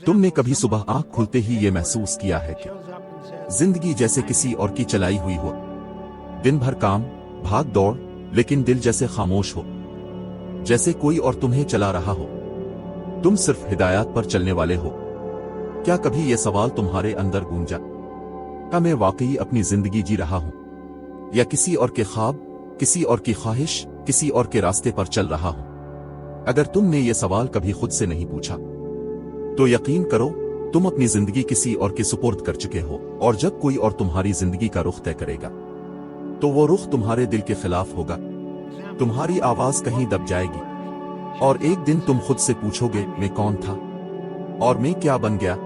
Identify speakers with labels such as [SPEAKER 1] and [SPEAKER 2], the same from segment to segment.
[SPEAKER 1] तुमने कभी सुबह आंख खुलते ही ये महसूस किया है कि जिंदगी जैसे किसी और की चलाई हुई हो, दिन भर काम भाग दौड़, लेकिन दिल जैसे खामोश हो, जैसे कोई और तुम्हें चला रहा हो, तुम सिर्फ हिदायत पर चलने वाले हो? क्या कभी यह सवाल तुम्हारे अंदर गूंजा, क्या मैं वाकई अपनी जिंदगी जी रहा हूं, या किसी और के ख्वाब, किसी और की ख्वाहिश, किसी और के रास्ते पर चल रहा हूं? अगर तुमने ये सवाल कभी खुद से नहीं पूछा, तो यकीन करो तुम अपनी जिंदगी किसी और के सुपुर्द कर चुके हो। और जब कोई और तुम्हारी जिंदगी का रुख तय करेगा, तो वो रुख तुम्हारे दिल के खिलाफ होगा। तुम्हारी आवाज कहीं दब जाएगी, और एक दिन तुम खुद से पूछोगे, मैं कौन था और मैं क्या बन गया?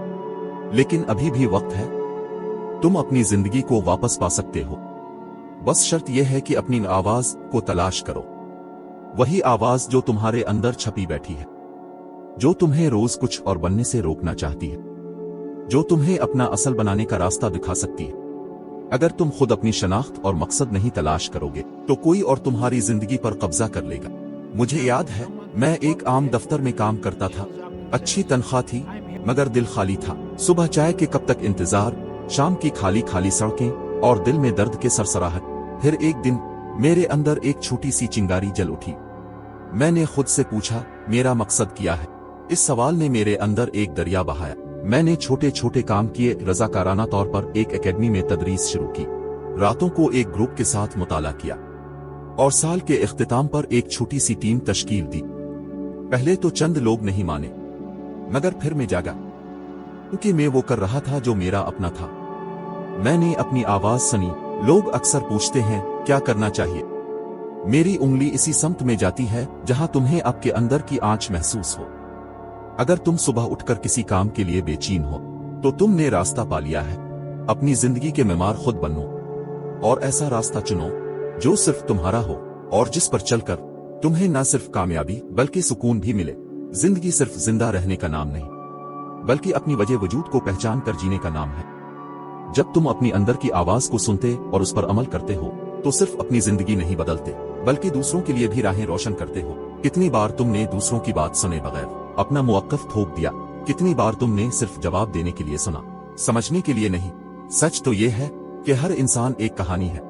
[SPEAKER 1] लेकिन अभी भी वक्त है, तुम अपनी जिंदगी को वापस पा सकते हो। बस शर्त यह है कि अपनी आवाज को तलाश करो, वही आवाज जो तुम्हारे अंदर छपी बैठी है, जो तुम्हें रोज कुछ और बनने से रोकना चाहती है, जो तुम्हें अपना असल बनाने का रास्ता दिखा सकती है। अगर तुम खुद अपनी शनाख्त और मकसद नहीं तलाश करोगे, तो कोई और तुम्हारी जिंदगी पर कब्जा कर लेगा। मुझे याद है, मैं एक आम दफ्तर में काम करता था। अच्छी तनख्वाह थी, मगर दिल खाली था। सुबह चाय के कब तक इंतजार, शाम की खाली खाली सड़कें और दिल में दर्द के सरसराहट। फिर एक दिन मेरे अंदर एक छोटी सी चिंगारी जल उठी। मैंने खुद से पूछा, मेरा मकसद क्या है? इस सवाल ने मेरे अंदर एक दरिया बहाया। मैंने छोटे छोटे काम किए, रजाकाराना तौर पर एक एकेडमी में तदरीस शुरू की, रातों को एक ग्रुप के साथ मुताला किया, और साल के इख्तिताम पर एक छोटी सी टीम तश्कील दी। पहले तो चंद लोग नहीं माने, मगर फिर मैं जागा, क्योंकि मैं वो कर रहा था जो मेरा अपना था। मैंने अपनी आवाज सुनी। लोग अक्सर पूछते हैं, क्या करना चाहिए? मेरी उंगली इसी समत में जाती है जहां तुम्हें आपके अंदर की आंच महसूस हो। अगर तुम सुबह उठकर किसी काम के लिए बेचैन हो, तो तुमने रास्ता पा लिया है। अपनी जिंदगी के मेमार खुद बनो, और ऐसा रास्ता चुनो जो सिर्फ तुम्हारा हो, और जिस पर चलकर तुम्हें न सिर्फ कामयाबी बल्कि सुकून भी मिले। जिंदगी सिर्फ जिंदा रहने का नाम नहीं, बल्कि अपनी वजह वजूद को पहचान कर जीने का नाम है। जब तुम अपनी अंदर की आवाज को सुनते और उस पर अमल करते हो, तो सिर्फ अपनी जिंदगी नहीं बदलते, बल्कि दूसरों के लिए भी राहें रोशन करते हो। कितनी बार तुमने दूसरों की बात सुने बगैर अपना मुवक्कफ थोप दिया? कितनी बार तुमने सिर्फ जवाब देने के लिए सुना, समझने के लिए नहीं? सच तो यह है कि हर इंसान एक कहानी है,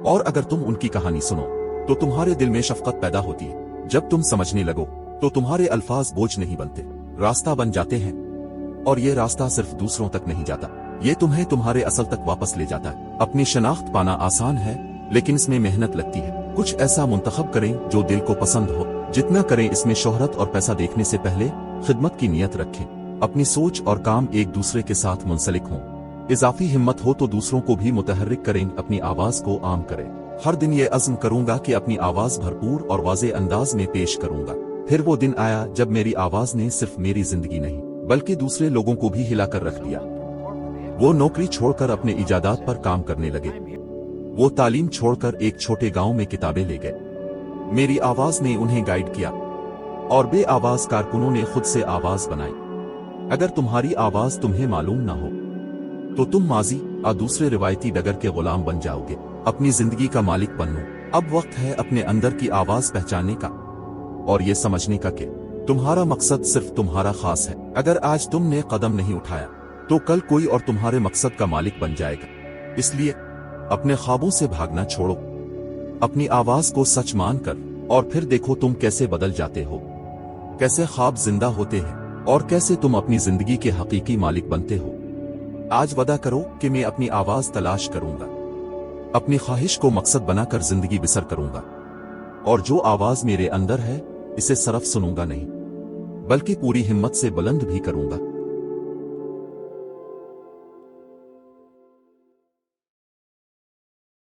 [SPEAKER 1] और अगर तुम उनकी कहानी सुनो, तो तुम्हारे दिल में शफकत पैदा होती है। जब तुम समझने लगो, तो तुम्हारे अल्फाज बोझ नहीं बनते, रास्ता बन जाते हैं। और ये रास्ता सिर्फ दूसरों तक नहीं जाता, ये तुम्हें तुम्हारे असल तक वापस ले जाता है। अपनी शनाख्त पाना आसान है, लेकिन इसमें मेहनत लगती है। कुछ ऐसा मुंतखब करें जो दिल को पसंद हो। जितना करें इसमें शोहरत और पैसा देखने से पहले खिदमत की नियत रखें। अपनी सोच और काम एक दूसरे के साथ मुंसलिक हों। इजाफी हिम्मत हो तो दूसरों को भी मुतहर्रिक करें, अपनी आवाज को आम करें। हर दिन ये अज़्म करूंगा कि अपनी आवाज भरपूर और वाज़े अंदाज में पेश करूंगा। फिर वो दिन आया जब मेरी आवाज ने सिर्फ मेरी जिंदगी नहीं, बल्कि दूसरे लोगों को भी हिलाकर रख दिया। वो नौकरी छोड़कर अपने इजादात पर काम करने लगे। वो तालीम छोड़कर एक छोटे गांव में किताबें ले गए। मेरी आवाज ने उन्हें गाइड किया, और बे आवाज कारकुनों ने खुद से आवाज बनाई। अगर तुम्हारी आवाज तुम्हें मालूम ना हो, तो तुम माजी और दूसरे रिवायती डगर के गुलाम बन जाओगे। अपनी जिंदगी का मालिक बनो। अब वक्त है अपने अंदर की आवाज पहचानने का, और ये समझने का कि तुम्हारा मकसद सिर्फ तुम्हारा खास है। अगर आज तुमने कदम नहीं उठाया, तो कल कोई और तुम्हारे मकसद का मालिक बन जाएगा। इसलिए अपने ख्वाबों से भागना छोड़ो, अपनी आवाज को सच मानकर, और फिर देखो तुम कैसे बदल जाते हो, कैसे ख्वाब जिंदा होते हैं, और कैसे तुम अपनी जिंदगी के हकीकी मालिक बनते हो। आज वादा करो कि मैं अपनी आवाज तलाश करूंगा, अपनी ख्वाहिश को मकसद बनाकर जिंदगी बसर करूंगा, और जो आवाज मेरे अंदर है, इसे सिर्फ सुनूंगा नहीं, बल्कि पूरी हिम्मत से बुलंद भी करूंगा।